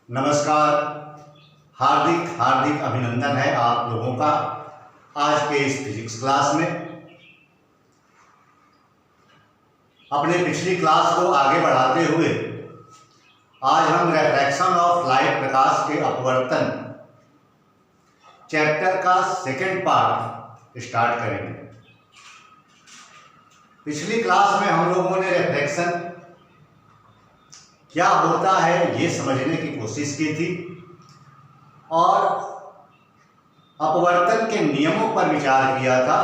नमस्कार। हार्दिक हार्दिक अभिनंदन है आप लोगों का आज के इस फिजिक्स क्लास में। अपने पिछली क्लास को आगे बढ़ाते हुए आज हम रिफ्रैक्शन ऑफ लाइट, प्रकाश के अपवर्तन चैप्टर का सेकेंड पार्ट स्टार्ट करेंगे। पिछली क्लास में हम लोगों ने रिफ्रैक्शन क्या होता है ये समझने की कोशिश की थी और अपवर्तन के नियमों पर विचार किया था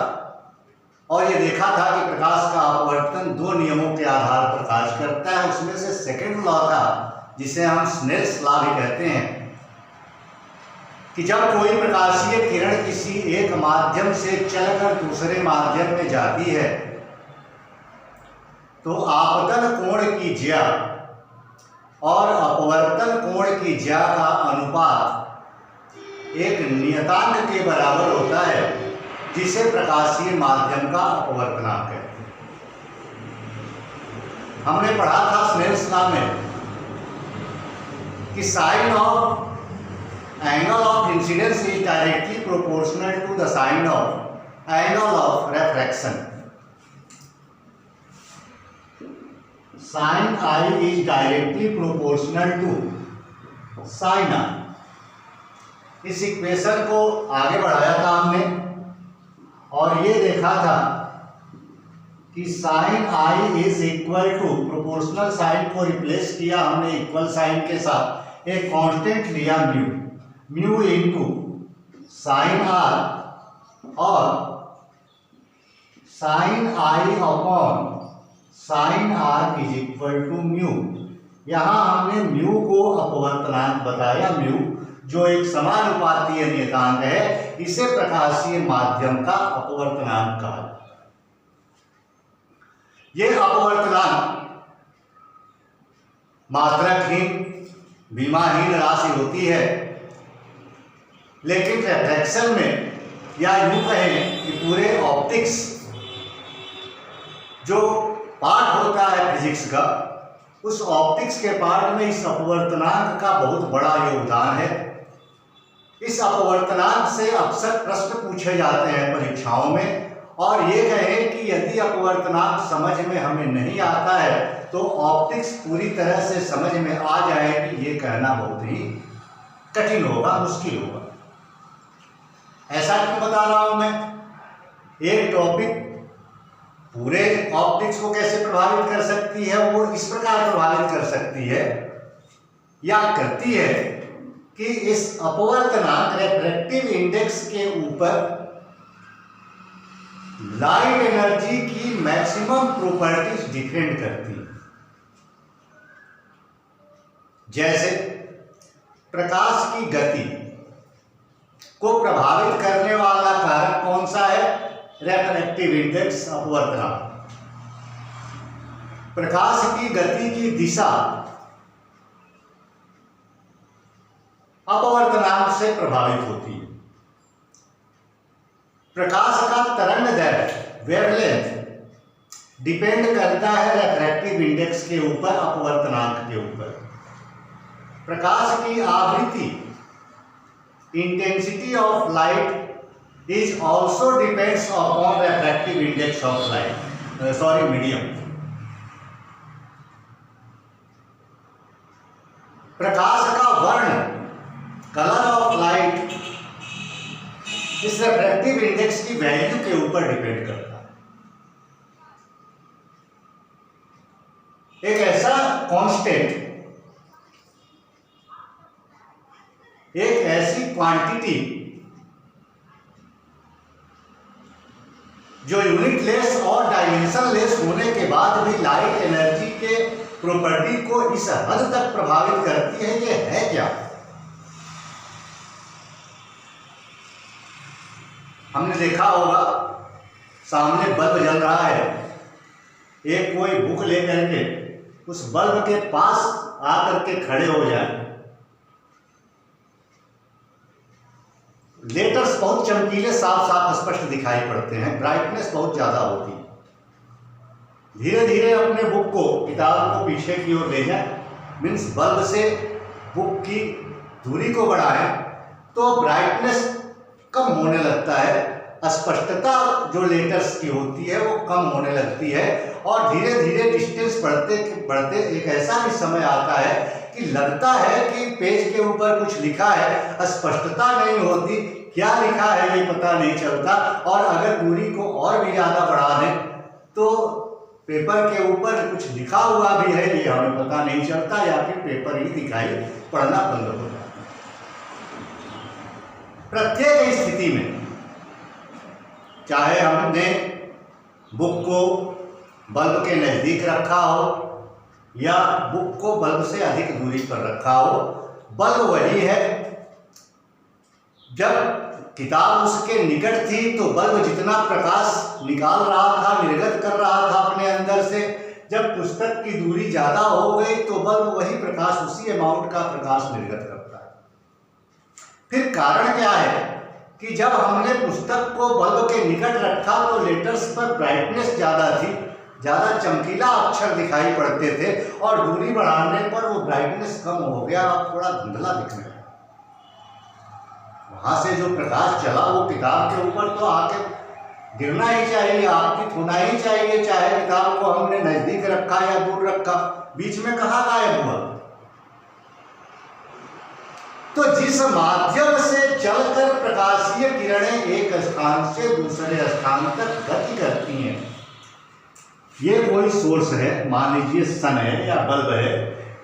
और ये देखा था कि प्रकाश का अपवर्तन दो नियमों के आधार पर कार्य करता है। उसमें से सेकेंड लॉ था जिसे हम स्नेल्स लॉ भी कहते हैं कि जब कोई प्रकाशीय किरण किसी एक माध्यम से चलकर दूसरे माध्यम में जाती है तो आपतन कोण की ज्या और अपवर्तन कोण की ज्या का अनुपात एक नियतांक के बराबर होता है जिसे प्रकाशीय माध्यम का अपवर्तनांक कहते हैं। हमने पढ़ा था स्नेल्स लॉ में कि sine of angle of incidence is directly proportional to the sine of angle of refraction. Sine I is directly proportional to sine I. इस इक्वेशन को आगे बढ़ाया था हमने और ये देखा था कि sine I is equal to proportional sine को रिप्लेस किया हमने इक्वल साइन के साथ, एक कांस्टेंट लिया म्यू इनटू साइन आर और sine I upon sine r is equal to mu. यहां हमने म्यू को अपवर्तनांक बताया। म्यू जो एक समानुपातीय नियतांक है इसे प्रकाशीय माध्यम का अपवर्तनांक कहा। यह अपवर्तनांक मात्रकहीन विमाहीन राशि होती है, लेकिन रिफ्रैक्शन में या यूं कहें कि पूरे ऑप्टिक्स जो पार्ट होता है फिजिक्स का, उस ऑप्टिक्स के पार्ट में इस अपवर्तनांक का बहुत बड़ा योगदान है। इस अपवर्तनांक से अक्सर प्रश्न पूछे जाते हैं परीक्षाओं में और ये कहें कि यदि अपवर्तनांक समझ में हमें नहीं आता है तो ऑप्टिक्स पूरी तरह से समझ में आ जाएगी, ये कहना बहुत ही कठिन होगा, मुश्किल होगा। ऐसा क्यों बता रहा हूं मैं? एक टॉपिक पूरे ऑप्टिक्स को कैसे प्रभावित कर सकती है, वो इस प्रकार प्रभावित कर सकती है या करती है कि इस अपवर्तनांक रिफ्रैक्टिव इंडेक्स के ऊपर लाइट एनर्जी की मैक्सिमम प्रॉपर्टीज डिपेंड करती है। जैसे प्रकाश की गति को प्रभावित करने वाला कारक कौन सा है? रिफ्रैक्टिव इंडेक्स, अपवर्तनांक। प्रकाश की गति की दिशा अपवर्तनांक से प्रभावित होती है। प्रकाश का तरंग दैर्घ्य, वेवलेंथ, डिपेंड करता है रिफ्रैक्टिव इंडेक्स के ऊपर, अपवर्तनांक के ऊपर। प्रकाश की आवृत्ति, intensity of light is also depends upon refractive index of light, medium। प्रकाश का वर्ण, कलर ऑफ लाइट, इस रिफ्रैक्टिव इंडेक्स की वैल्यू के ऊपर डिपेंड करता है। एक ऐसा कांस्टेंट, एक ऐसी क्वांटिटी जो यूनिट लेस और डायमेंशन लेस होने के बाद भी लाइट एनर्जी के प्रॉपर्टी को इस हद तक प्रभावित करती है, ये है क्या? हमने देखा होगा सामने बल्ब जल रहा है, एक कोई बुक लेकर के उस बल्ब के पास आकर के खड़े हो जाए, लेटर्स बहुत चमकीले, साफ साफ स्पष्ट दिखाई पड़ते हैं, ब्राइटनेस बहुत ज्यादा होती है। धीरे धीरे अपने बुक को, किताब को पीछे की ओर ले जाए, मीन्स बल्ब से बुक की दूरी को बढ़ाएं तो ब्राइटनेस कम होने लगता है, स्पष्टता जो लेटर्स की होती है वो कम होने लगती है, और धीरे धीरे डिस्टेंस बढ़ते बढ़ते एक ऐसा भी समय आता है कि लगता है कि पेज के ऊपर कुछ लिखा है, स्पष्टता नहीं होती, क्या लिखा है ये पता नहीं चलता, और अगर दूरी को और भी ज़्यादा बढ़ा दें तो पेपर के ऊपर कुछ लिखा हुआ भी है ये हमें पता नहीं चलता, या फिर पेपर ही दिखाई पड़ना बंद हो जाता है। प्रत्येक स्थिति में चाहे हमने बुक को बल्ब के नज़दीक रखा हो या बुक को बल्ब से अधिक दूरी पर रखा हो, बल्ब वही है। जब किताब उसके निकट थी तो बल्ब जितना प्रकाश निकाल रहा था, निर्गत कर रहा था अपने अंदर से, जब पुस्तक की दूरी ज़्यादा हो गई तो बल्ब वही प्रकाश, उसी अमाउंट का प्रकाश निर्गत करता है। फिर कारण क्या है कि जब हमने पुस्तक को बल्ब के निकट रखा तो लेटर्स पर ब्राइटनेस ज़्यादा थी, ज़्यादा चमकीला अक्षर दिखाई पड़ते थे, और दूरी बढ़ाने पर वो ब्राइटनेस कम हो गया, अब थोड़ा धुंधला दिखने लगा। वहाँ से जो प्रकाश चला वो किताब के ऊपर तो आके गिरना ही चाहिए, आपकी होना ही चाहिए, चाहे किताब को हमने नज़दीक रखा या दूर रखा, बीच में कहाँ गायब हुआ। तो जिस माध्यम से चलकर प्रकाशीय किरणें एक स्थान से दूसरे स्थान तक गति करती हैं, ये कोई सोर्स है, मान लीजिए सन है या बल्ब है,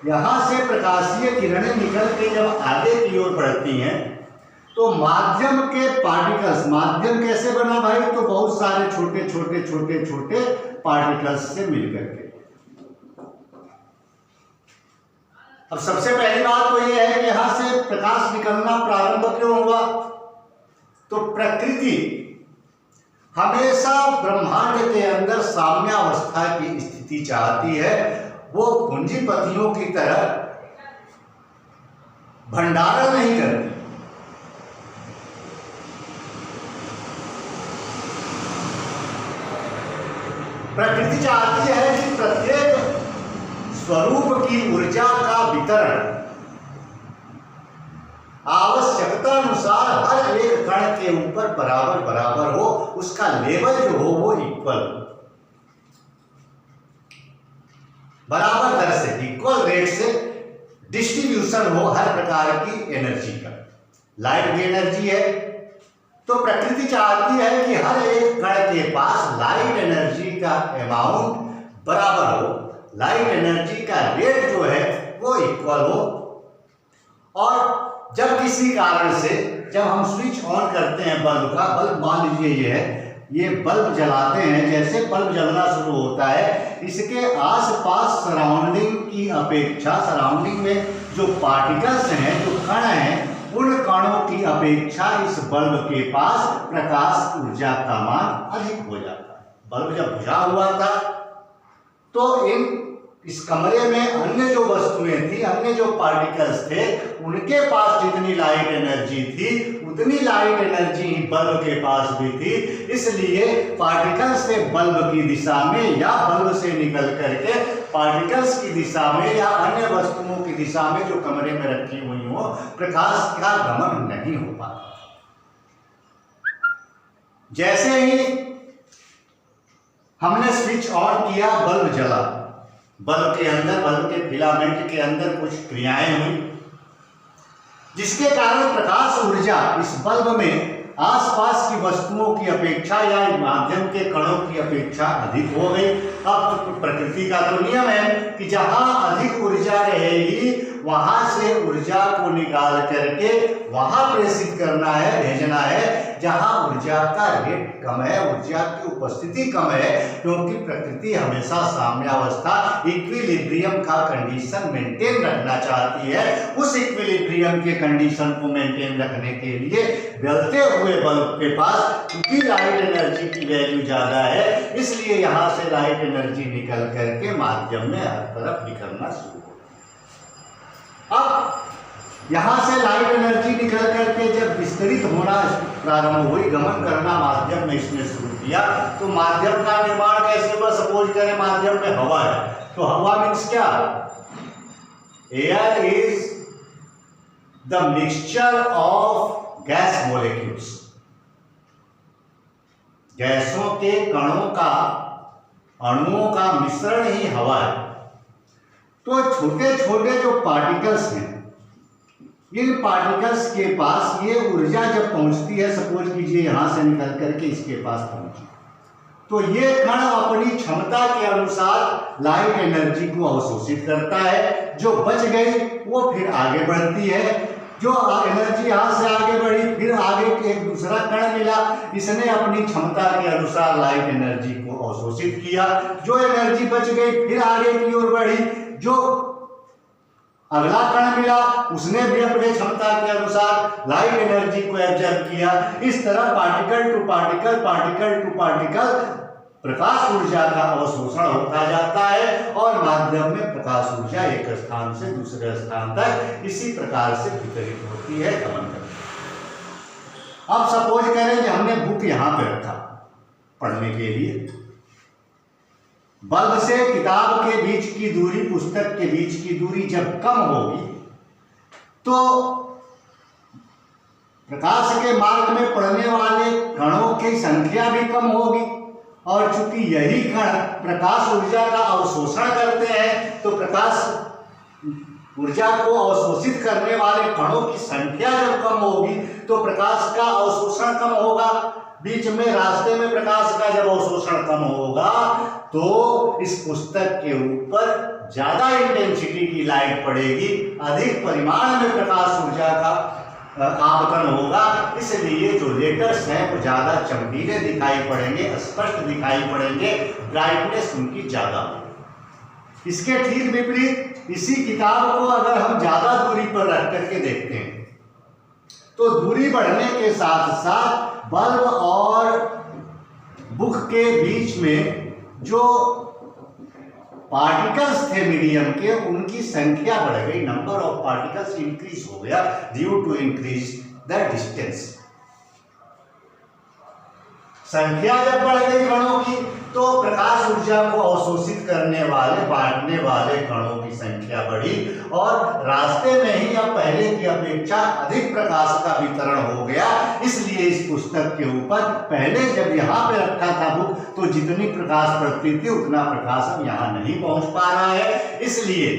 यहाँ से प्रकाशीय किरणें निकल के जब आगे की ओर बढ़ती हैं तो माध्यम के पार्टिकल्स, माध्यम कैसे बना भाई, तो बहुत सारे छोटे छोटे छोटे छोटे पार्टिकल्स से मिलकर के। अब सबसे पहली बात तो यह है कि यहां से प्रकाश निकलना प्रारंभ क्यों हुआ, तो प्रकृति हमेशा ब्रह्मांड के अंदर साम्यावस्था की स्थिति चाहती है। वो पूंजीपतियों की तरह भंडारण नहीं करती, प्रकृति चाहती है कि प्रत्येक स्वरूप की ऊर्जा का वितरण आवश्यकता अनुसार हर एक कण के ऊपर बराबर बराबर हो, उसका लेवल जो हो वो इक्वल, बराबर दर से, इक्वल रेट से डिस्ट्रीब्यूशन हो हर प्रकार की एनर्जी का। लाइट भी एनर्जी है, तो प्रकृति चाहती है कि हर एक कण के पास लाइट एनर्जी का अमाउंट बराबर हो, लाइट एनर्जी का रेट जो है वो इक्वल हो। और जब किसी कारण से जब हम स्विच ऑन करते हैं बल्ब का, बल्ब मान लीजिए ये है, ये बल्ब जलाते हैं, जैसे बल्ब जलना शुरू होता है इसके आसपास सराउंडिंग की अपेक्षा, सराउंडिंग में जो पार्टिकल्स हैं, जो कण हैं, उन कणों की अपेक्षा इस बल्ब के पास प्रकाश ऊर्जा का मान अधिक हो जाता है। बल्ब जब बुझा हुआ था तो इस कमरे में अन्य जो वस्तुएं थी, अन्य जो पार्टिकल्स थे, उनके पास जितनी लाइट एनर्जी थी उतनी लाइट एनर्जी बल्ब के पास भी थी। इसलिए पार्टिकल्स से बल्ब की दिशा में या बल्ब से निकल करके पार्टिकल्स की दिशा में या अन्य वस्तुओं की दिशा में जो कमरे में रखी हुई हो, प्रकाश का गमन नहीं हो पाता। जैसे ही हमने स्विच ऑन किया, बल्ब जला, बल्ब के अंदर, बल्ब के फिलामेंट के अंदर कुछ क्रियाएं हुई जिसके कारण प्रकाश ऊर्जा इस बल्ब में आसपास की वस्तुओं की अपेक्षा या माध्यम के कणों की अपेक्षा अधिक हो गई। अब प्रकृति का तो नियम है कि जहां अधिक ऊर्जा रहेगी वहां से ऊर्जा को निकाल करके वहां प्रेषित करना है, भेजना है जहां ऊर्जा का रेट कम है, ऊर्जा की उपस्थिति कम है, क्योंकि प्रकृति हमेशा साम्यावस्था, इक्विलिब्रियम का कंडीशन मेंटेन रखना चाहती है। उस इक्विलिब्रियम के कंडीशन को मेंटेन रखने के लिए जलते हुए बल्ब के पास क्योंकि लाइट एनर्जी की वैल्यू ज्यादा है, इसलिए यहां से लाइट एनर्जी निकल करके माध्यम में हर तरफ बिखरना शुरू हो। अब यहां से लाइट एनर्जी निकल करके जब विस्तरित होना प्रारंभ हुई, गमन करना माध्यम में इसने शुरू किया, तो माध्यम का निर्माण कैसे हुआ? सपोज करें माध्यम में हवा है, तो हवा मीन्स क्या? Air is the mixture of gas molecules, गैसों के कणों का, अणुओं का मिश्रण ही हवा है। तो छोटे छोटे जो पार्टिकल्स हैं, इन पार्टिकल्स के पास ये ऊर्जा जब पहुंचती है, सपोज कीजिए यहां से निकल करके इसके पास पहुंची, तो ये कण अपनी क्षमता के अनुसार लाइट एनर्जी को अवशोषित करता है। जो बच गई वो फिर आगे बढ़ती है। जो एनर्जी यहां से आगे बढ़ी, फिर आगे एक दूसरा कण मिला, इसने अपनी क्षमता के अनुसार लाइट एनर्जी को अवशोषित किया। जो एनर्जी बच गई फिर आगे की ओर बढ़ी, जो अगला कण मिला उसने भी अपने क्षमता के अनुसार लाइट एनर्जी को एब्जॉर्ब किया। इस तरह particle to particle, particle to particle प्रकाश ऊर्जा का अवशोषण होता जाता है और माध्यम में प्रकाश ऊर्जा एक स्थान से दूसरे स्थान तक इसी प्रकार से वितरित होती है, गमन करती है। अब सपोज करें कि हमने बुक यहां पे रखा पढ़ने के लिए, बल्ब से किताब के बीच की दूरी, पुस्तक के बीच की दूरी जब कम होगी तो प्रकाश के मार्ग में पड़ने वाले कणों की संख्या भी कम होगी, और चूंकि यही कण प्रकाश ऊर्जा का अवशोषण करते हैं तो प्रकाश ऊर्जा को अवशोषित करने वाले कणों की संख्या जब कम होगी तो प्रकाश का अवशोषण कम होगा। बीच में रास्ते में प्रकाश का जब अवशोषण कम होगा तो इस पुस्तक के ऊपर ज्यादा इंटेंसिटी की लाइट पड़ेगी, अधिक परिमाण में प्रकाश ऊर्जा का आपतन होगा। इसलिए जो लेटर्स हैं वो ज्यादा चमकीले दिखाई पड़ेंगे, स्पष्ट दिखाई पड़ेंगे, ब्राइटनेस उनकी ज्यादा होगी। इसके ठीक विपरीत इसी किताब को अगर हम ज्यादा दूरी पर रख करके देखते हैं तो दूरी बढ़ने के साथ साथ बल्ब और बुक के बीच में जो पार्टिकल्स थे मीडियम के, उनकी संख्या बढ़ गई, नंबर ऑफ पार्टिकल्स इंक्रीज हो गया due to increase the distance. संख्या जब बढ़ गई कणों की तो प्रकाश ऊर्जा को अवशोषित करने वाले, बांटने वाले कणों की संख्या बढ़ी और रास्ते में ही अब पहले की अपेक्षा अधिक प्रकाश का वितरण हो गया। इसलिए इस पुस्तक के ऊपर पहले जब यहाँ पे रखा था बुक तो जितनी प्रकाश पड़ती थी उतना प्रकाश अब यहाँ नहीं पहुंच पा रहा है। इसलिए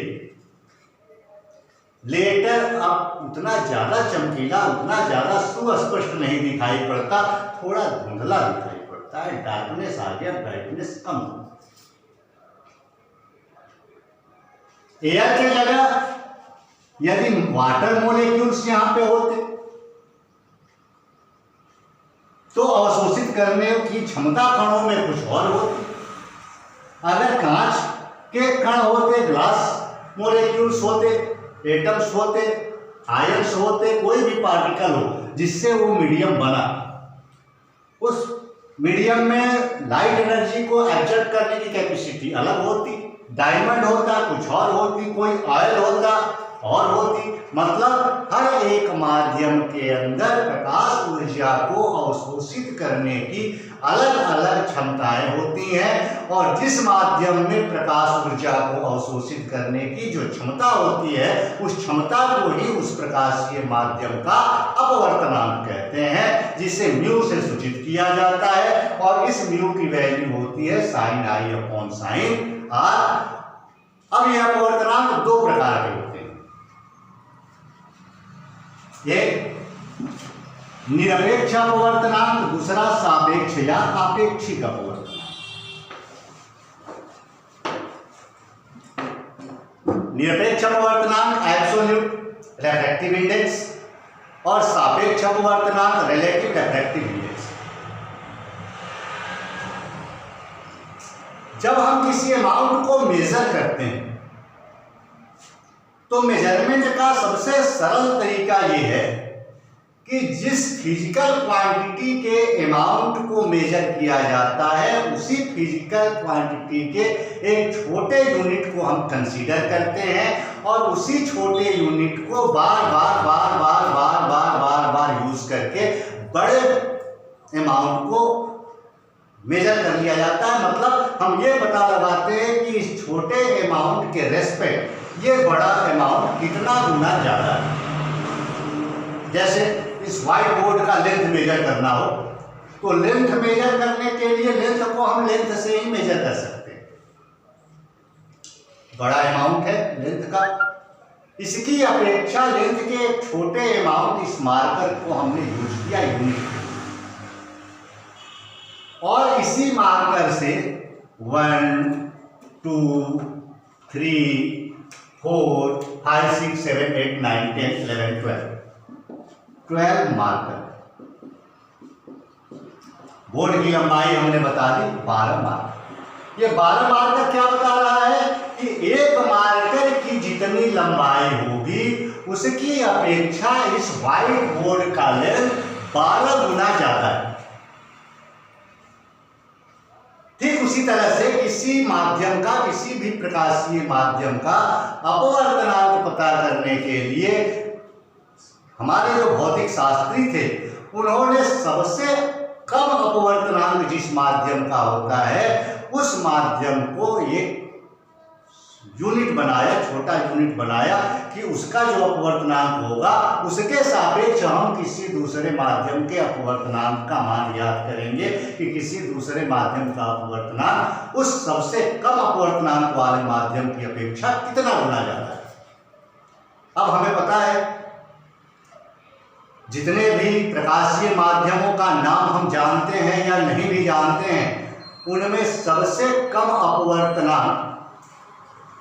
लेटर अब उतना ज्यादा चमकीला, उतना ज्यादा सुस्पष्ट नहीं दिखाई पड़ता, थोड़ा धुंधला दिखाई पड़ता है। डार्कनेस आ गया, ब्राइटनेस कम हो। एयर की जगह यदि वाटर मोलिक्यूल्स यहां पे होते तो अवशोषित करने की क्षमता कणों में कुछ और होती। अगर कांच के कण होते, ग्लास मोलिक्यूल्स होते, एटम्स होते, आयंस होते, कोई भी पार्टिकल हो जिससे वो मीडियम बना, उस मीडियम में लाइट एनर्जी को एब्जॉर्ब करने की कैपेसिटी अलग होती। डायमंड होता कुछ और होती, कोई ऑयल होता और होती। मतलब हर एक माध्यम के अंदर प्रकाश ऊर्जा को अवशोषित करने की अलग अलग क्षमताएं होती हैं और जिस माध्यम में प्रकाश ऊर्जा को अवशोषित करने की जो क्षमता होती है उस क्षमता को ही उस प्रकाशीय माध्यम का अपवर्तनांक कहते हैं, जिसे म्यू से सूचित किया जाता है और इस म्यू की वैल्यू होती है sin i upon sin r। अब यह अपवर्तनांक दो प्रकार के होते हैं, एक निरपेक्ष अपवर्तनांक, दूसरा सापेक्ष या आपेक्षिक अपवर्तनांक। निरपेक्ष अपवर्तनांक एब्सोल्यूट रिफ्रैक्टिव इंडेक्स और सापेक्ष अपवर्तनांक रिलेटिव रिफ्रैक्टिव इंडेक्स। जब हम किसी अमाउंट को मेजर करते हैं तो मेजरमेंट का सबसे सरल तरीका यह है कि जिस फिजिकल क्वांटिटी के अमाउंट को मेजर किया जाता है उसी फिजिकल क्वांटिटी के एक छोटे यूनिट को हम कंसीडर करते हैं और उसी छोटे यूनिट को बार बार बार बार बार बार बार बार यूज करके बड़े अमाउंट को मेजर कर लिया जाता है। मतलब हम ये पता लगाते हैं कि इस छोटे अमाउंट के रेस्पेक्ट ये बड़ा अमाउंट कितना गुना ज्यादा है। जैसे इस व्हाइट बोर्ड का लेंथ मेजर करना हो तो लेंथ मेजर करने के लिए लेंथ को हम लेंथ से ही मेजर कर सकते हैं, बड़ा अमाउंट है लेंथ का। इसकी अपेक्षा लेंथ के एक छोटे अमाउंट इस मार्कर को हमने यूज किया यूनिट, और इसी मार्कर से 1 2 3 4 5 6 7 8 9 10 11 12 मार्कर। बोर्ड की लंबाई हमने बता दी 12 मार्कर। ये 12 मार्कर क्या बता रहा है कि एक मार्कर की जितनी लंबाई होगी उसकी अपेक्षा इस व्हाइट बोर्ड का लेंथ 12 गुना ज्यादा है। ठीक उसी तरह से किसी माध्यम का, किसी भी प्रकाशीय माध्यम का अपवर्तनांक पता करने के लिए हमारे जो भौतिक शास्त्री थे उन्होंने सबसे कम अपवर्तनांक जिस माध्यम का होता है उस माध्यम को एक यूनिट बनाया, छोटा यूनिट बनाया कि उसका जो अपवर्तनांक होगा उसके सापेक्ष हम किसी दूसरे माध्यम के अपवर्तनांक का मान याद करेंगे कि किसी दूसरे माध्यम का अपवर्तनांक उस सबसे कम अपवर्तनांक वाले माध्यम की अपेक्षा कितना गुना ज्यादा है। अब हमें पता है जितने भी प्रकाशीय माध्यमों का नाम हम जानते हैं या नहीं भी जानते हैं उनमें सबसे कम अपवर्तनांक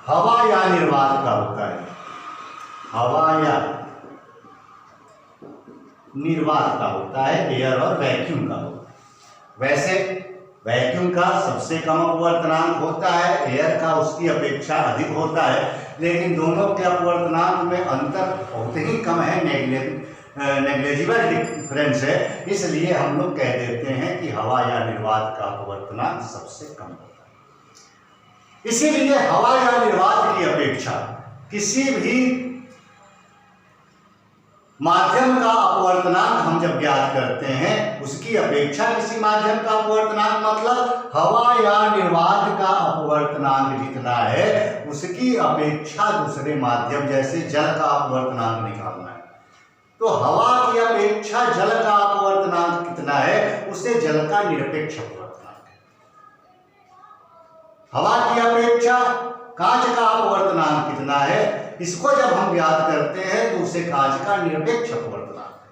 हवा या निर्वात का होता है, हवा या निर्वात का होता है, एयर और वैक्यूम का होता है। वैसे वैक्यूम का सबसे कम अपवर्तनांक होता है, एयर का उसकी अपेक्षा अधिक होता है, लेकिन दोनों के अपवर्तनांक में अंतर बहुत ही कम है, नेग्लिजिबल डिफरेंस है। इसलिए हम लोग कह देते हैं कि हवा या निर्वात का अपवर्तनांक सबसे कम होता है। इसीलिए हवा या निर्वात की अपेक्षा किसी भी माध्यम का अपवर्तनांक हम जब ज्ञात करते हैं उसकी अपेक्षा किसी माध्यम का अपवर्तनांक मतलब हवा या निर्वात का अपवर्तनांक जितना है उसकी अपेक्षा दूसरे माध्यम जैसे जल का अपवर्तनांक निकालना है तो हवा की अपेक्षा जल का अपवर्तनांक कितना है उसे जल का निरपेक्ष अपवर्तनांक है। हवा की अपेक्षा कांच का अपवर्तनांक कितना है इसको जब हम ज्ञात करते हैं तो उसे कांच का निरपेक्ष अपवर्तनांक है।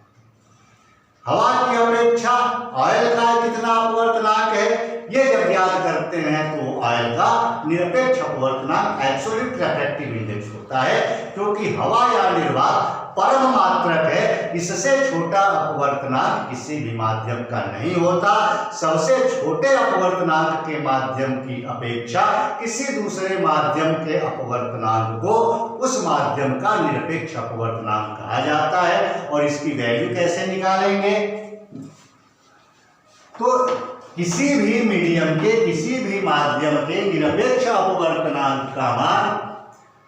हवा की अपेक्षा ऑयल का कितना अपवर्तनांक है ये जब ज्ञात करते हैं तो ऑयल का निरपेक्ष अपवर्तनांक एब्सोल्यूट रिफ्रैक्टिव इंडेक्स होता है क्योंकि हवा या निर्वात परम मात्रक है, इससे छोटा अपवर्तनांक किसी भी माध्यम का नहीं होता। सबसे छोटे अपवर्तनांक के माध्यम की अपेक्षा किसी दूसरे माध्यम के अपवर्तनांक को उस माध्यम का निरपेक्ष अपवर्तनांक कहा जाता है। और इसकी वैल्यू कैसे निकालेंगे तो किसी भी मीडियम के, किसी भी माध्यम के निरपेक्ष अपवर्तनांक का मान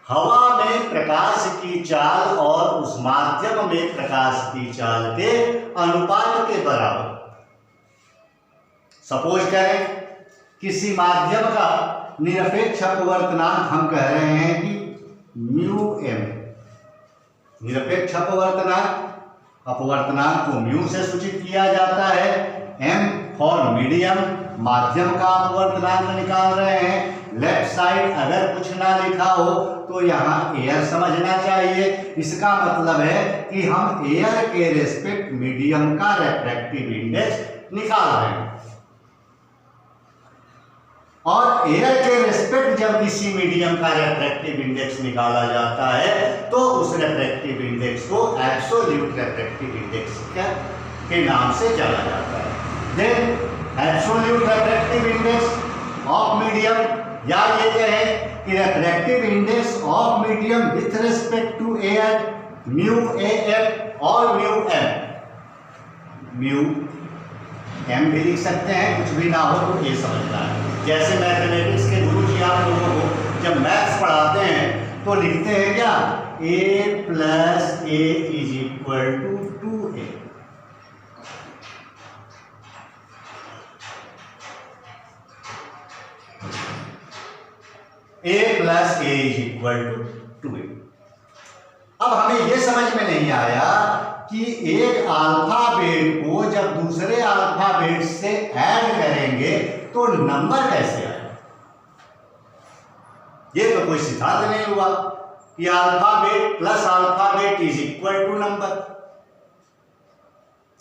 हवा में प्रकाश की चाल और उस माध्यम में प्रकाश की चाल के अनुपात के बराबर। सपोज करें किसी माध्यम का निरपेक्ष अपवर्तनांक हम कह रहे हैं कि म्यू एम। निरपेक्ष अपवर्तनांक को म्यू से सूचित किया जाता है। एम फॉर मीडियम, माध्यम का अपवर्तनांक निकाल रहे हैं। लेफ्ट साइड अगर कुछ ना लिखा हो तो यहाँ एयर समझना चाहिए। इसका मतलब है कि हम एयर के रेस्पेक्ट मीडियम का रिफ्रैक्टिव इंडेक्स निकाल रहे हैं और एयर के रेस्पेक्ट जब किसी मीडियम का रिफ्रैक्टिव इंडेक्स निकाला जाता है तो उस रिफ्रैक्टिव इंडेक्स को एब्सोल्यूट रिफ्रैक्टिव इंडेक्स के नाम से जाना जाता है। Then absolute refractive index of medium, या ये कहें कि refractive index of medium with respect to air mu F और म्यू एम। म्यू एम भी लिख सकते हैं, कुछ भी ना हो तो ये समझना है। जैसे मैथमेटिक्स के गुरु जी आप लोगों को जब मैथ्स पढ़ाते हैं तो लिखते हैं क्या, a plus a is equal to 2a। a plus a is equal to 2a। अब हमें यह समझ में नहीं आया कि एक अल्फाबेट को जब दूसरे अल्फाबेट से ऐड करेंगे तो नंबर कैसे आएगा। ये तो कोई सिद्धांत नहीं हुआ कि alphabet plus alphabet is equal to number.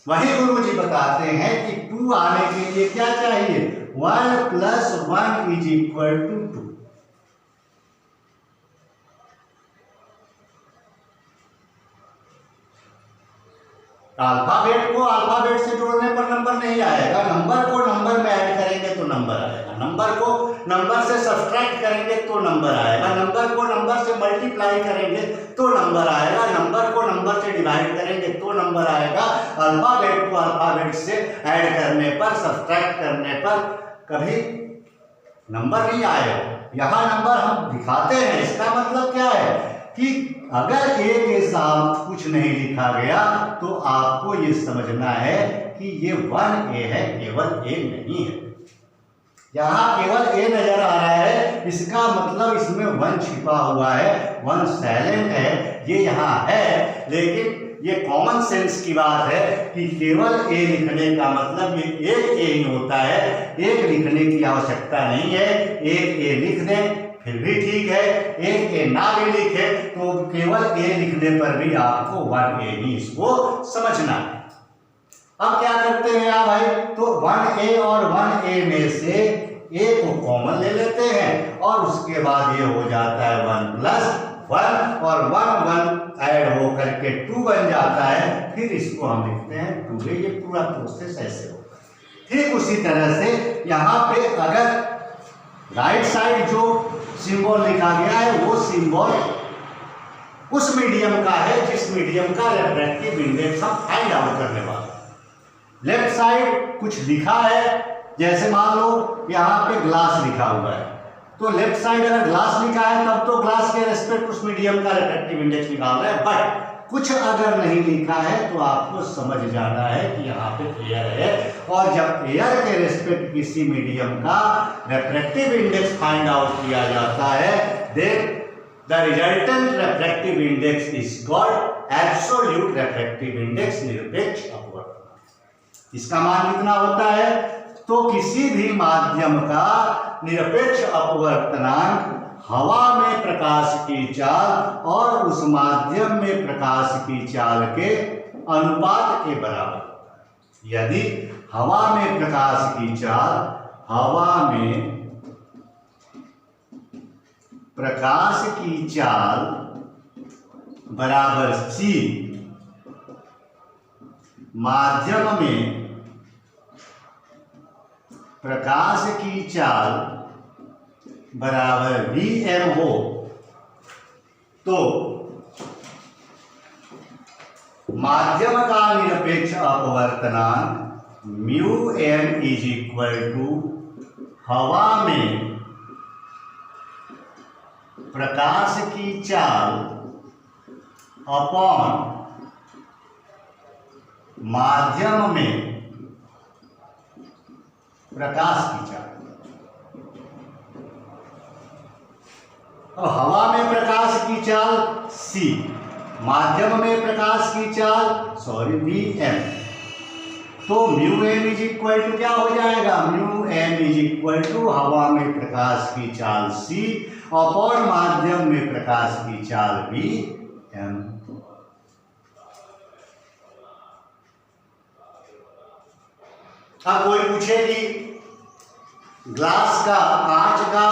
वही गुरु जी बताते हैं कि 2 आने के लिए क्या चाहिए, 1 + 1 इज इक्वल टू 2। अल्फाबेट को अल्फाबेट से जोड़ने पर नंबर नहीं आएगा, नंबर को नंबर में ऐड करेंगे तो नंबर आएगा, नंबर को नंबर से सब्सट्रैक्ट करेंगे तो नंबर आएगा, नंबर को नंबर से मल्टीप्लाई करेंगे तो नंबर आएगा, नंबर को नंबर से डिवाइड करेंगे तो नंबर आएगा। अल्फाबेट को अल्फाबेट से ऐड करने पर, सब्सट्रैक्ट करने पर कभी नंबर नहीं आएगा। यहाँ नंबर हम दिखाते हैं, इसका मतलब क्या है कि अगर ए के साथ कुछ नहीं लिखा गया तो आपको ये समझना है कि ये 1A है, केवल ए नहीं है। यहाँ केवल ए नजर आ रहा है, इसका मतलब इसमें 1 छिपा हुआ है, 1 साइलेंट है, ये यहाँ है। लेकिन ये कॉमन सेंस की बात है कि केवल ए लिखने का मतलब ये एक ए ही होता है, एक लिखने की आवश्यकता नहीं है। एक ए लिख दें फिर भी ठीक है, एक ए ना भी लिखे तो केवल ए लिखने पर भी आपको 1A ही इसको समझना है। अब क्या करते हैं आप भाई, तो 1A और 1A में से ए को कॉमन ले लेते हैं और उसके बाद ये हो जाता है 1 + 1 और 1 1 ऐड हो करके 2 बन जाता है। फिर इसको हम लिखते हैं 2A। ये पूरा प्रोसेस ऐसे होता है। ठीक उसी तरह से यहाँ पे अगर राइट साइड जो सिंबल लिखा गया है वो सिंबल उस मीडियम का है जिस मीडियम का रिफ्रैक्टिव इंडेक्स हम फाइंड आउट करने वाले। लेफ्ट साइड कुछ लिखा है, जैसे मान लो यहाँ पे ग्लास लिखा हुआ है, तो लेफ्ट साइड अगर ग्लास लिखा है तब तो ग्लास के रेस्पेक्ट उस मीडियम का रिफ्रैक्टिव इंडेक्स निकालना है। बट कुछ अगर नहीं लिखा है तो आपको समझ जाना है कि यहाँ पे एयर है, और जब एयर के रेस्पेक्ट किसी मीडियम का रिफ्रैक्टिव इंडेक्स फाइंड आउट किया जाता है, then the resultant refractive index is called absolute refractive index, निरपेक्ष अपवर्तनांक। इसका मान कितना होता है, तो किसी भी माध्यम का निरपेक्ष अपवर्तनांक हवा में प्रकाश की चाल और उस माध्यम में प्रकाश की चाल के अनुपात के बराबर होता है। यदि हवा में प्रकाश की चाल, हवा में प्रकाश की चाल बराबर c, माध्यम में प्रकाश की चाल बराबर Vm हो, तो माध्यम का निरपेक्ष अपवर्तनांक μm इज इक्वल टू हवा में प्रकाश की चाल अपॉन माध्यम में प्रकाश की चाल। तो हवा में प्रकाश की चाल c, माध्यम में प्रकाश की चाल Vm, तो μm इज इक्वल टू क्या हो जाएगा, μm इज इक्वल टू हवा में प्रकाश की चाल c अपॉन माध्यम में प्रकाश की चाल Vm। अब कोई पूछे कि ग्लास का, कांच का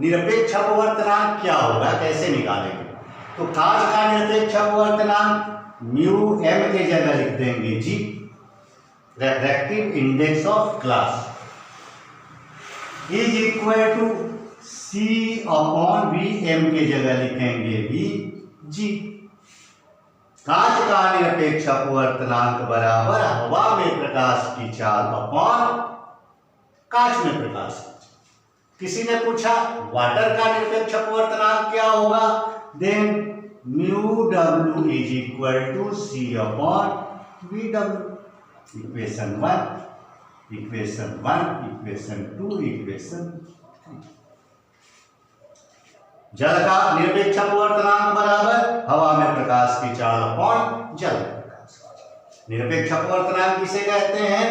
निरपेक्ष अपवर्तनांक क्या होगा, कैसे निकालेंगे, तो कांच का निरपेक्ष अपवर्तनांक μm के जगह लिख देंगे जी, refractive index of glass is equal to c upon Vm के जगह लिखेंगे Vg। कांच का निरपेक्ष अपवर्तनांक बराबर हवा में प्रकाश की चाल अपॉन कांच में प्रकाश। किसी ने पूछा वाटर का निरपेक्ष अपवर्तनांक क्या होगा, then μw is equal to c upon Vw। Equation 1, equation 2, equation 3। जल का निरपेक्ष अपवर्तनांक बराबर हवा में प्रकाश की चाल अपॉन जल में प्रकाश। निरपेक्ष अपवर्तनांक किसे कहते हैं?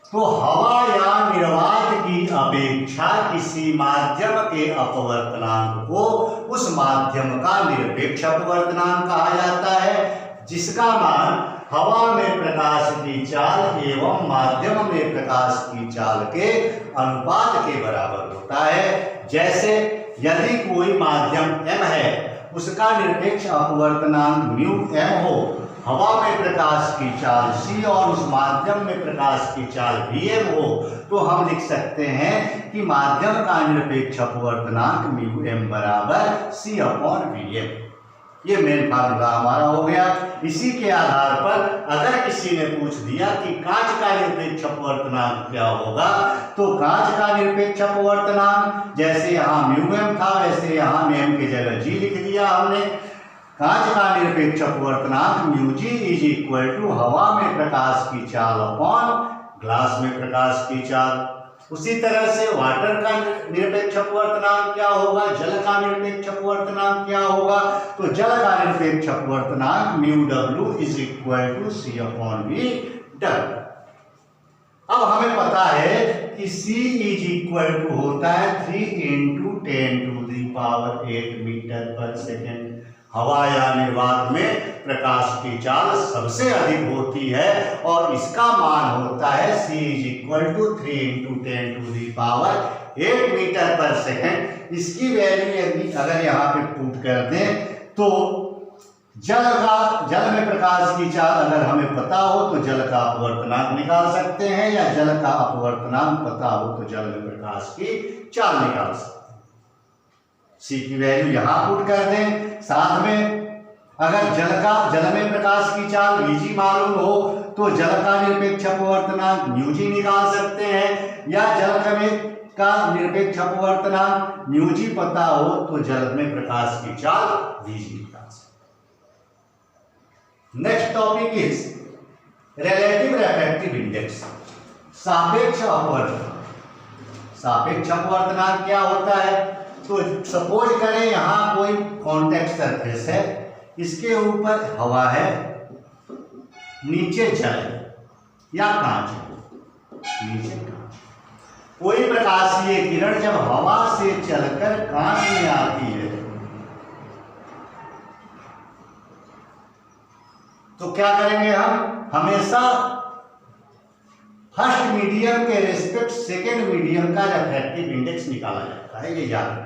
तो हवा या निर्वात की अपेक्षा किसी माध्यम के अपवर्तनांक को उस माध्यम का निरपेक्ष अपवर्तनांक कहा जाता है, जिसका मान हवा में प्रकाश की चाल एवं माध्यम में प्रकाश की चाल के अनुपात के बराबर होता है। जैसे यदि कोई माध्यम m है, उसका निरपेक्ष अपवर्तनांक म्यू m हो, हवा में प्रकाश की चाल c और उस माध्यम में प्रकाश की चाल vm हो, तो हम लिख सकते हैं कि माध्यम का निरपेक्ष अपवर्तनांक म्यू m बराबर c/vm। ये मेन फार्मूला हमारा हो गया। इसी के आधार पर अगर किसी ने पूछ दिया कि कांच का निरपेक्ष अपवर्तनांक क्या होगा, तो कांच का निरपेक्ष अपवर्तनांक जैसे यहाँ म्यू m था, वैसे यहाँ m की जगह g लिख दिया हमने। कांच का निरपेक्ष अपवर्तनांक mu G is equal to हवा में प्रकाश की चाल अपॉन ग्लास में प्रकाश की चाल। उसी तरह से वाटर का निरपेक्ष अपवर्तनांक क्या होगा, जल का निरपेक्ष अपवर्तनांक क्या होगा, तो जल का निरपेक्ष अपवर्तनांक mu W is equal to c/v W. अब हमें पता है कि c इज इक्वल टू होता है 3 × 10⁸ मीटर पर सेकेंड। हवा या निर्वात में प्रकाश की चाल सबसे अधिक होती है और इसका मान होता है c is equal to 3 × 10⁸ metre per second. इसकी वैल्यू यदि अगर यहाँ पे पुट कर दें तो जल में प्रकाश की चाल अगर हमें पता हो तो जल का अपवर्तनांक निकाल सकते हैं, या जल का अपवर्तनांक पता हो तो जल में प्रकाश की चाल निकाल सकते हैं। C की वैल्यू यहाँ पुट कर दें। साथ में अगर जल में प्रकाश की चाल Vg मालूम हो तो जल का निरपेक्ष अपवर्तनांक μg निकाल सकते हैं, या जल का निरपेक्ष अपवर्तनांक μg पता हो तो जल में प्रकाश की चाल Vg निकाल सकते हैं। Next topic is relative refractive index, सापेक्ष अपवर्तनांक। सापेक्ष अपवर्तनांक क्या होता है? तो सपोज करें यहाँ कोई कॉन्टेक्ट सरफेस है, इसके ऊपर हवा है, नीचे जल है या कांच है, नीचे कांच। कोई प्रकाशीय किरण जब हवा से चलकर कांच में आती है तो क्या करेंगे हम? हमेशा फर्स्ट मीडियम के रेस्पेक्ट सेकेंड मीडियम का रिफ्रैक्टिव इंडेक्स निकाला जाता है, ये याद रखना।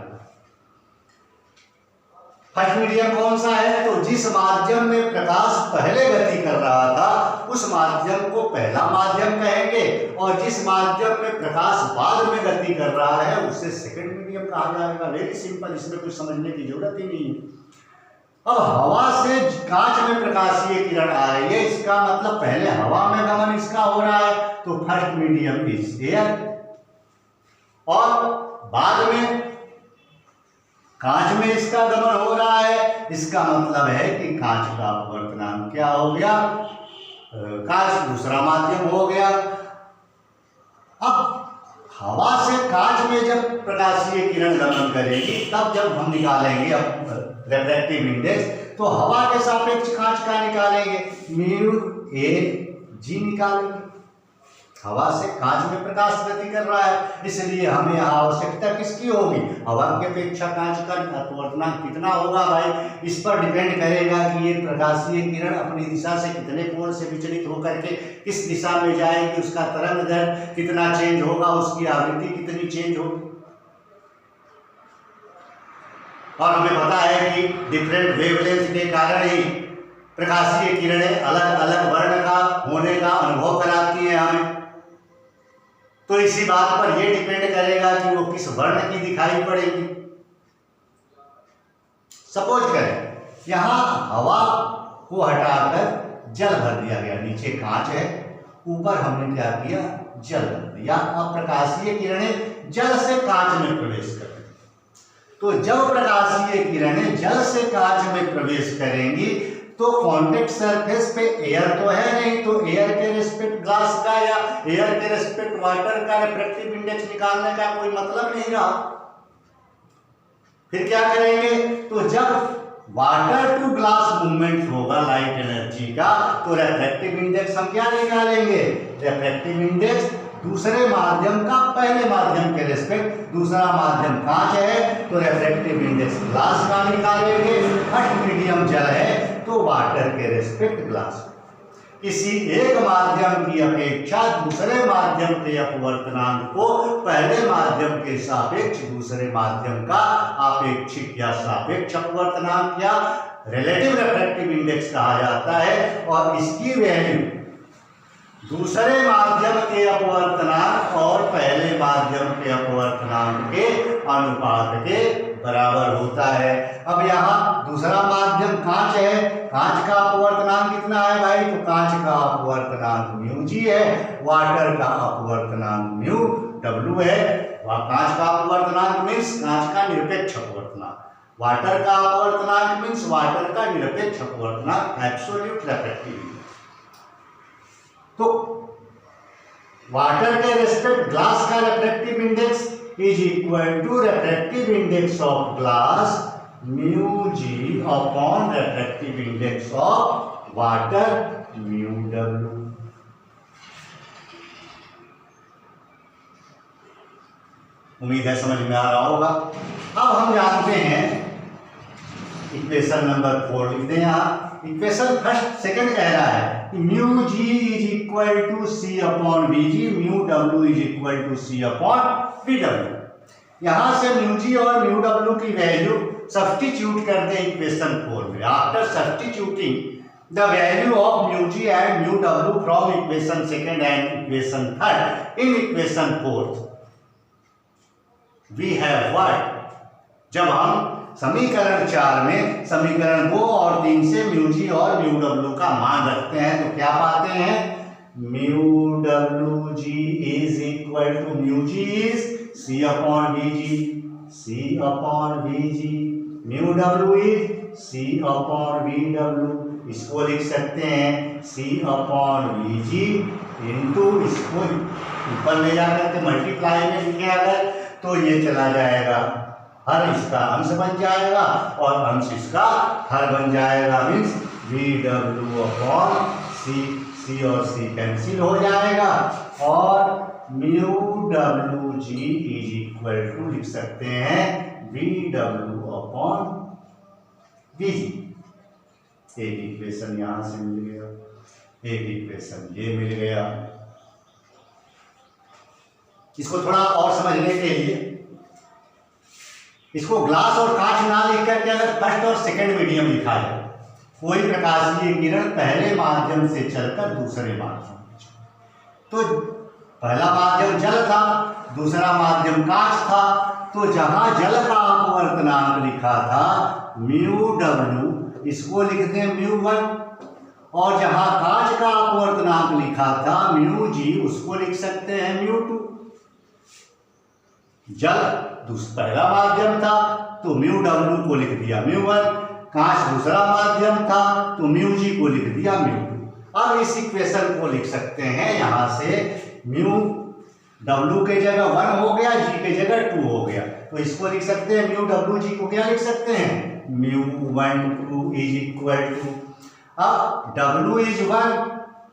फर्स्ट मीडियम कौन सा है? तो जिस माध्यम में प्रकाश पहले गति कर रहा था उस माध्यम को पहला माध्यम कहेंगे, और जिस माध्यम में प्रकाश बाद में गति कर रहा है उसे सेकेंड मीडियम कहा जाएगा। वेरी सिंपल, इसमें कुछ समझने की जरूरत ही नहीं है। अब हवा से कांच में प्रकाशीय किरण आ रही है, इसका मतलब पहले हवा में गमन इसका हो रहा है, तो फर्स्ट मीडियम इज एयर, और बाद में कांच में इसका गमन हो रहा है, इसका मतलब है कि कांच का अपवर्तनांक क्या हो गया? कांच दूसरा माध्यम हो गया। अब हवा से कांच में जब प्रकाशीय किरण गमन करेगी तब जब हम निकालेंगे रिफ्रैक्टिव इंडेक्स, तो हवा के सापेक्ष कांच का निकालेंगे, म्यू ए जी निकालेंगे। हवा से कांच में प्रकाश गति कर रहा है, इसलिए हमें आवश्यकता किसकी होगी? हवा की अपेक्षा कांच का अपवर्तनांक कितना होगा भाई? इस पर डिपेंड करेगा कि ये प्रकाशीय किरण अपनी दिशा से कितने कोण से विचलित होकर के किस दिशा में जाएगी, उसका तरंग दैर्घ्य कितना चेंज होगा, उसकी आवृत्ति कितनी चेंज होगी। और हमें पता है कि डिफरेंट वेवलेंथ के कारण ही प्रकाशीय किरणें अलग अलग वर्ण का होने का अनुभव कराती हैं हमें। तो इसी बात पर यह डिपेंड करेगा कि वो किस वर्ण की दिखाई पड़ेगी। सपोज करें यहां हवा को हटाकर जल भर दिया गया, नीचे कांच है, ऊपर हमने क्या किया? जल भर दिया। अब प्रकाशीय किरणें जल से कांच में प्रवेश करेंगी, तो जब प्रकाशीय किरणें जल से कांच में प्रवेश करेंगी तो कॉन्टेक्ट सरफेस पे एयर तो है नहीं, तो एयर के रिस्पेक्ट ग्लास का या एयर के रिस्पेक्ट वाटर का रिफ्रैक्टिव इंडेक्स निकालने का कोई मतलब नहीं रहा। फिर क्या करेंगे? तो जब वाटर टू ग्लास मूवमेंट होगा लाइट एनर्जी का, तो रिफ्रैक्टिव इंडेक्स हम क्या निकालेंगे? रिफ्रैक्टिव इंडेक्स दूसरे माध्यम का पहले माध्यम के रिस्पेक्ट, दूसरा माध्यम कांच है तो रिफ्रैक्टिव इंडेक्स ग्लास का निकालेंगे, फर्स्ट मीडियम जल है तो वाटर के रिस्पेक्ट ग्लास। किसी एक माध्यम की अपेक्षा दूसरे माध्यम के अपवर्तनांक को पहले माध्यम के सापेक्ष दूसरे माध्यम का आपेक्षिक या सापेक्ष अपवर्तनांक या रिलेटिव रिफ्रैक्टिव इंडेक्स कहा जाता है, और इसकी वैल्यू दूसरे माध्यम के अपवर्तनांक और पहले माध्यम के अपवर्तनांक के अनुपात के बराबर होता है। अब यहाँ दूसरा माध्यम कांच है, कांच का अपवर्तनांक कितना है भाई? तो कांच का अपवर्तनांक म्यू जी है, वाटर का अपवर्तनांक म्यू डब्ल्यू है। कांच का अपवर्तनांक मीन्स कांच का निरपेक्ष अपवर्तनांक, वाटर का अपवर्तनांक मीन्स वाटर का निरपेक्ष अपवर्तनांक, एब्सोल्यूट रिफ्रैक्टिव। तो वाटर के रेस्पेक्ट ग्लास का refractive index is equal to refractive index of glass mu G upon refractive index of water mu W. उम्मीद है समझ में आ रहा होगा। अब हम जानते हैं इक्वेशन नंबर 4 लिख दें। यहाँ इक्वेशन फर्स्ट सेकंड कह रहा है कि mu G is equal to C upon V G, mu W is equal to C upon V W. यहां से म्यू जी और म्यू डब्ल्यू की वैल्यू सब्स्टिट्यूट कर दें इक्वेशन 4 में। After substituting the value of mu G and mu W from equation second and equation third in equation 4 we have what? जब हम समीकरण 4 में समीकरण 2 और 3 से म्यू जी और म्यू डब्ल्यू का मान रखते हैं तो क्या पाते हैं? Mu W G is equal to mu G is C upon V G, C upon V G, mu W is C upon V W. इसको लिख सकते हैं सी अपॉन वी जी इंटू, इसको ऊपर ले जाकर के मल्टीप्लाई में लिखे अगर तो ये चला जाएगा, हर इसका अंश बन जाएगा और अंश इसका हर बन जाएगा, means V W upon C, C और सी कैंसिल हो जाएगा और mu W G is equal to लिख सकते हैं V W upon V G. एक इक्वेशन यहां से मिल गया, एक इक्वेशन ये मिल गया। इसको थोड़ा और समझने के लिए इसको ग्लास और कांच ना लिख करके अगर फर्स्ट और सेकंड मीडियम लिखा है, कोई प्रकाशीय किरण पहले माध्यम से चलकर दूसरे माध्यम, तो पहला माध्यम जल था, दूसरा माध्यम कांच था, तो जहां जल का अपवर्तनांक लिखा था म्यू डब्ल्यू, इसको लिख दें म्यू 1, और जहां कांच का अपवर्तनांक लिखा था म्यू जी, उसको लिख सकते हैं म्यू 2। जल पहला माध्यम था तो म्यू डब्ल्यू को लिख दिया म्यू 1, कांच दूसरा माध्यम था तो म्यू जी को लिख दिया म्यू 2। अब इस इक्वेशन को लिख सकते हैं यहां से म्यू डब्ल्यू के जगह 1 हो गया, जी के जगह 2 हो गया, तो इसको लिख सकते हैं म्यू डब्ल्यू जी को क्या लिख सकते हैं? म्यू 1 2 इज इक्वल टू, अब डब्ल्यू इज 1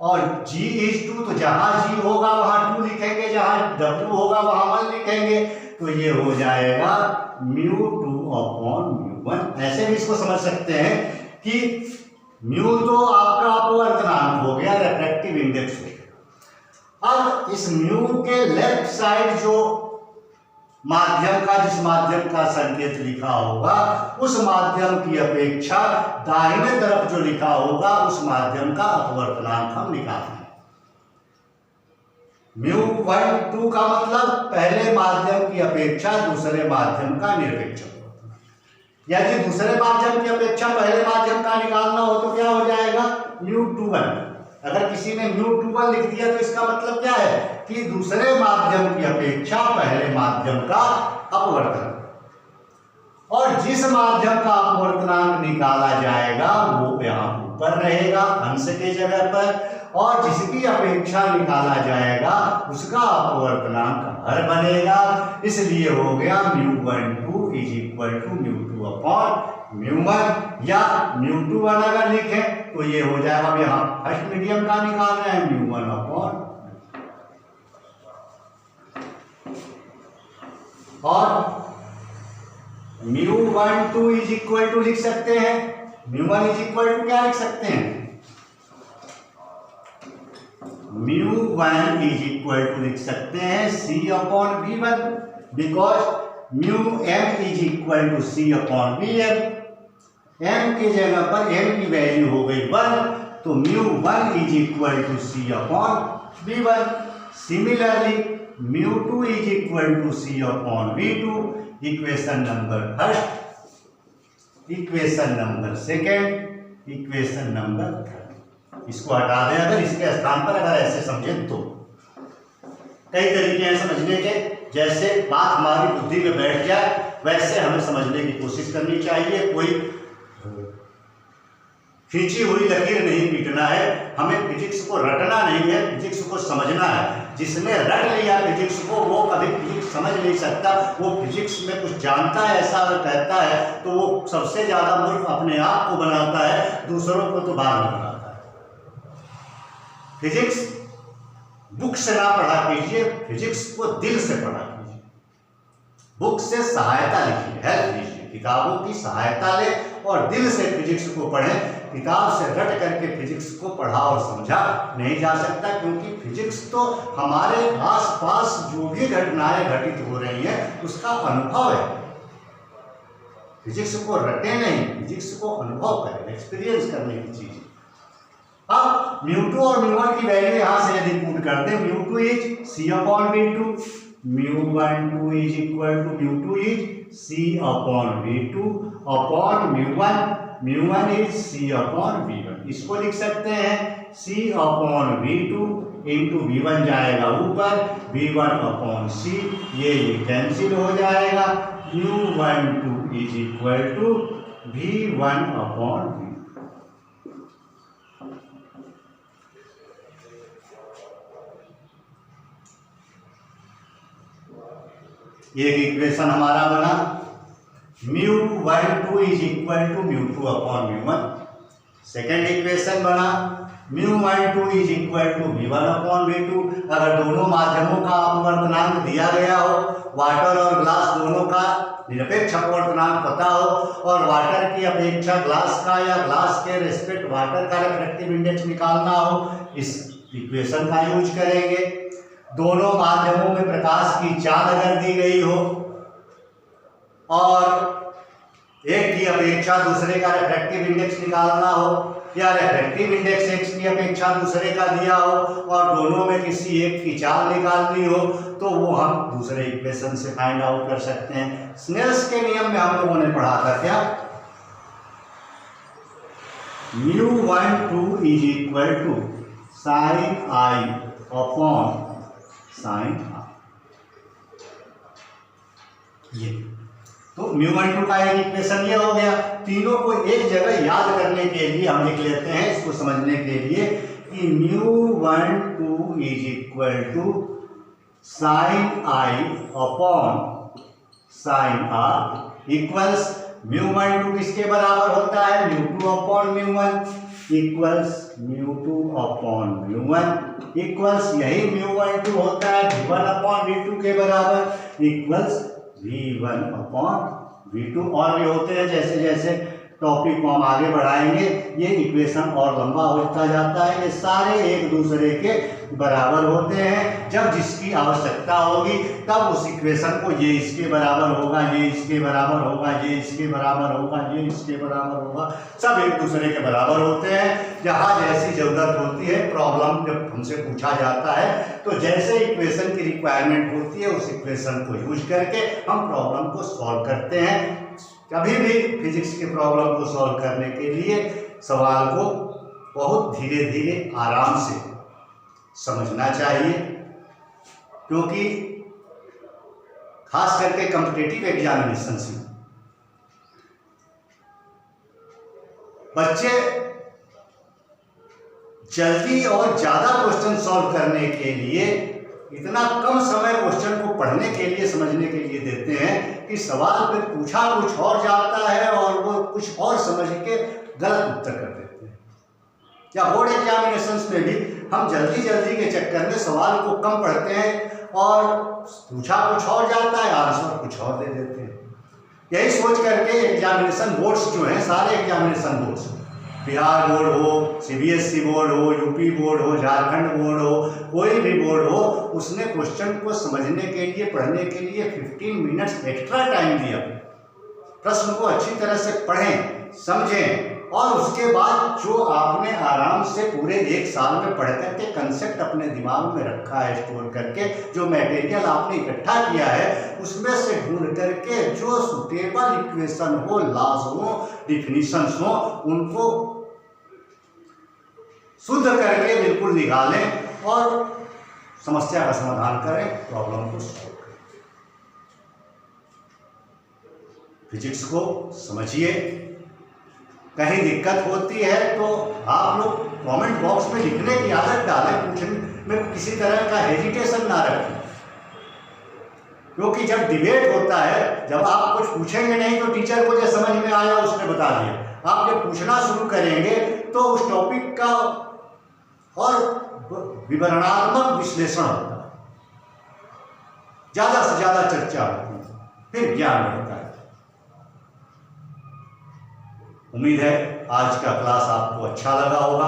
और जी इज 2, तो जहां जी होगा वहां 2 लिखेंगे, जहां डब्ल्यू होगा वहां 1 लिखेंगे, तो ये हो जाएगा म्यू 2 अपॉन म्यू 1। ऐसे भी इसको समझ सकते हैं कि म्यू तो आपका अपवर्तनांक हो गया, रिफ्रैक्टिव इंडेक्स हो गया। अब इस म्यू के लेफ्ट साइड जो माध्यम का, जिस माध्यम का संकेत लिखा होगा उस माध्यम की अपेक्षा दाहिने तरफ जो लिखा होगा उस माध्यम का अपवर्तनांक हम निकालेंगे। म्यू 1 2 का मतलब पहले माध्यम की अपेक्षा दूसरे माध्यम का निरपेक्ष अपवर्तनांक, यदि दूसरे माध्यम की अपेक्षा पहले माध्यम का निकालना हो तो क्या हो जाएगा? म्यू 2 1। अगर किसी ने म्यू 2 1 लिख दिया तो इसका मतलब क्या है कि दूसरे माध्यम की अपेक्षा पहले माध्यम का अपवर्तनांक, और जिस माध्यम का अपवर्तनांक निकाला जाएगा वो यहाँ ऊपर रहेगा अंश के जगह पर, और जिसकी अपेक्षा निकाला जाएगा उसका अपवर्तनांक हर बनेगा। इसलिए हो गया mu 1 2 is equal to mu 2 upon upon mu या म्यू2 अगर लिखें तो ये हो जाएगा, अब यहाँ फर्स्ट मीडियम का निकाल रहे हैं, म्यू1 अपॉन, और म्यू12 इज इक्वल टू लिख सकते हैं, म्यू1 इज इक्वल टू क्या लिख सकते हैं, म्यू1 इज इक्वल टू लिख सकते हैं सी upon v1, because mu m is equal to C upon vm, m की जगह पर m की वैल्यू हो गई 1, तो mu is equal to C upon v1। Similarly mu is equal to C upon v2, equation number first, equation number second, equation number third. इसको हटा दें, अगर इसके स्थान पर अगर ऐसे समझें तो कई तरीके हैं समझने के, जैसे बात हमारी बुद्धि में बैठ जाए वैसे हमें समझने की कोशिश करनी चाहिए। कोई खींची हुई लकीर नहीं पीटना है, हमें फिजिक्स को रटना नहीं है, फिजिक्स को समझना है। जिसने रट लिया फिजिक्स को वो कभी फिजिक्स समझ नहीं सकता। वो फिजिक्स में कुछ जानता है ऐसा अगर कहता है तो वो सबसे ज्यादा मूर्ख अपने आप को बनाता है, दूसरों को तो बाद में बनाता है। फिजिक्स बुक से ना पढ़ा कीजिए, फिजिक्स को दिल से पढ़ा कीजिए। बुक से सहायता लीजिए, हेल्प लीजिए, किताबों की सहायता ले और दिल से फिजिक्स को पढ़ें। किताब से रट करके फिजिक्स को पढ़ा और समझा नहीं जा सकता, क्योंकि फिजिक्स तो हमारे आसपास जो भी घटनाएं घटित हो रही हैं उसका अनुभव है। फिजिक्स को रटे नहीं, फिजिक्स को अनुभव करें, एक्सपीरियंस करने की चीज। अब म्यू2 और म्यू1 की वैल्यू यहां से यदि पुट करते हैं, mu is C upon v2, mu is equal to mu is C upon v2 upon mu, mu is C upon v1। इसको लिख सकते हैं सी अपॉन v2 इंटू v1 जाएगा ऊपर, v1 अपॉन सी, ये कैंसिल हो जाएगा। Mu is equal to v1 upon v। एक इक्वेशन हमारा बना, mu is equal to mu upon mu. Second equation बना, mu is equal to v1 upon v2। अगर दोनों माध्यमों का अपवर्तनांक दिया गया हो, वाटर और ग्लास दोनों का निरपेक्ष अपवर्तनांक पता हो, और वाटर की अपेक्षा ग्लास का या ग्लास के रेस्पेक्ट वाटर का रिफ्रैक्टिव इंडेक्स निकालना हो, इस इक्वेशन का यूज करेंगे। दोनों माध्यमों में प्रकाश की चाल अगर दी गई हो और एक की अपेक्षा दूसरे का रिफ्रैक्टिव इंडेक्स निकालना हो, या रिफ्रैक्टिव इंडेक्स एक की अपेक्षा दूसरे का दिया हो और दोनों में किसी एक की चाल निकालनी हो, तो वो हम दूसरे इक्वेशन से फाइंड आउट कर सकते हैं। स्नेल्स के नियम में हम लोगों ने पढ़ा था क्या, mu is equal to sine I upon sine R. ये तो म्यू12 का एक इक्वेशन ये हो गया। तीनों को एक जगह याद करने के लिए हम लिख लेते हैं, इसको समझने के लिए, कि mu is equal to sine I upon sine R equals mu किसके बराबर होता है, mu upon mu equals mu upon mu equals यही म्यू12 होता है v1 अपॉन v2 के बराबर इक्वल्स v1 अपॉन v2। और भी होते हैं, जैसे जैसे टॉपिक को हम आगे बढ़ाएंगे ये इक्वेशन और लंबा होता जाता है। ये सारे एक दूसरे के बराबर होते हैं। जब जिसकी आवश्यकता होगी तब उस इक्वेशन को ये इसके बराबर होगा, ये इसके बराबर होगा, ये इसके बराबर होगा, ये इसके बराबर होगा, सब एक दूसरे के बराबर होते हैं। जहाँ जैसी जरूरत होती है, प्रॉब्लम जब हमसे पूछा जाता है तो जैसे इक्वेशन की रिक्वायरमेंट होती है उस इक्वेशन को यूज करके हम प्रॉब्लम को सॉल्व करते हैं। कभी भी फिजिक्स के प्रॉब्लम को सॉल्व करने के लिए सवाल को बहुत धीरे धीरे आराम से समझना चाहिए, क्योंकि खास करके कॉम्पिटिटिव एग्जामिनेशंस में बच्चे जल्दी और ज्यादा क्वेश्चन सॉल्व करने के लिए इतना कम समय क्वेश्चन को पढ़ने के लिए, समझने के लिए देते हैं कि सवाल पे पूछा कुछ और जाता है और वो कुछ और समझ के गलत उत्तर कर देते हैं। या बोर्ड एग्जामिनेशंस में भी हम जल्दी के चक्कर में सवाल को कम पढ़ते हैं और पूछा कुछ और जाता है, आंसर कुछ और दे देते हैं। यही सोच करके एग्जामिनेशन बोर्ड्स जो हैं, सारे एग्जामिनेशन बोर्ड्स, बिहार बोर्ड हो, CBSE बोर्ड हो, यूपी बोर्ड हो, झारखंड बोर्ड हो, कोई भी बोर्ड हो, उसने क्वेश्चन को समझने के लिए, पढ़ने के लिए 15 मिनट्स एक्स्ट्रा टाइम दिया। प्रश्न को अच्छी तरह से पढ़ें, समझें और उसके बाद जो आपने आराम से पूरे एक साल में पढ़ करके कंसेप्ट अपने दिमाग में रखा है, स्टोर करके जो मटेरियल आपने इकट्ठा किया है, उसमें से ढूंढ करके जो सुटेबल इक्वेशन हो, लॉज हो, डिफिनीशंस हो, उनको शुद्ध करके बिल्कुल निकालें और समस्या का समाधान करें, प्रॉब्लम को सॉल्व करें। फिजिक्स को समझिए। कहीं दिक्कत होती है तो आप लोग कमेंट बॉक्स में लिखने की आदत डालें, पूछने में किसी तरह का हेजिटेशन ना रखें, क्योंकि जब डिबेट होता है, जब आप कुछ पूछेंगे नहीं तो टीचर को जो समझ में आया उसने बता दिया। आप जब पूछना शुरू करेंगे तो उस टॉपिक का और विवरणात्मक विश्लेषण होता है, ज़्यादा से ज़्यादा चर्चा होती है, फिर ज्ञान बढ़ता है। उम्मीद है आज का क्लास आपको अच्छा लगा होगा,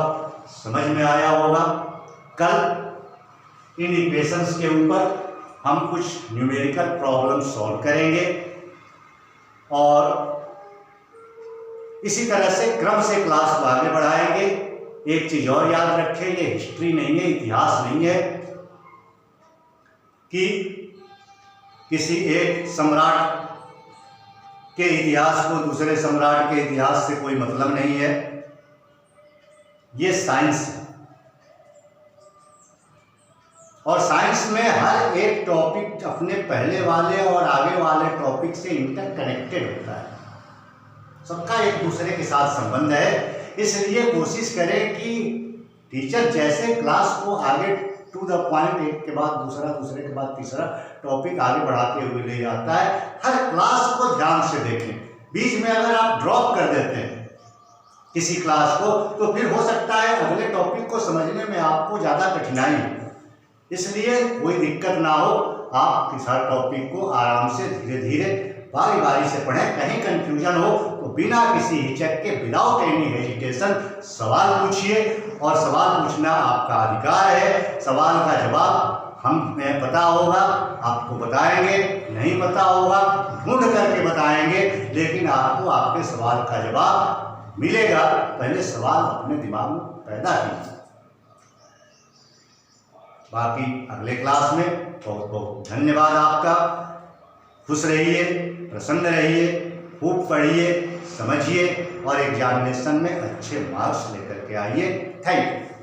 समझ में आया होगा। कल इन इक्वेशंस के ऊपर हम कुछ न्यूमेरिकल प्रॉब्लम सॉल्व करेंगे और इसी तरह से क्रम से क्लास को आगे बढ़ाएंगे। एक चीज और याद रखें, ये हिस्ट्री नहीं है, इतिहास नहीं है कि किसी एक सम्राट के इतिहास को दूसरे सम्राट के इतिहास से कोई मतलब नहीं है। ये साइंस है और साइंस में हर एक टॉपिक अपने पहले वाले और आगे वाले टॉपिक से इंटरकनेक्टेड होता है, सबका एक दूसरे के साथ संबंध है। इसलिए कोशिश करें कि टीचर जैसे क्लास को आगे टू द पॉइंट, एक के बाद दूसरा, दूसरे के बाद तीसरा टॉपिक आगे बढ़ाते हुए ले जाता है, हर क्लास को ध्यान से देखें। बीच में अगर आप ड्रॉप कर देते हैं किसी क्लास को तो फिर हो सकता है अगले टॉपिक को समझने में आपको ज़्यादा कठिनाई हो। इसलिए कोई दिक्कत ना हो, आप किसी टॉपिक को आराम से धीरे धीरे बारी बारी से पढ़ें। कहीं कंफ्यूजन हो तो बिना किसी हिचक के, विदाउट एनी हेजिटेशन सवाल पूछिए और सवाल पूछना आपका अधिकार है। सवाल का जवाब हमें पता होगा, आपको बताएंगे, नहीं पता होगा ढूंढ करके बताएंगे, लेकिन आपको आपके सवाल का जवाब मिलेगा। पहले सवाल अपने दिमाग में पैदा कीजिए। बाकी अगले क्लास में बहुत बहुत धन्यवाद आपका। खुश रहिए, प्रसन्न रहिए, खूब पढ़िए, समझिए और एग्जामिनेशन में अच्छे मार्क्स लेकर के आइए। Thank you.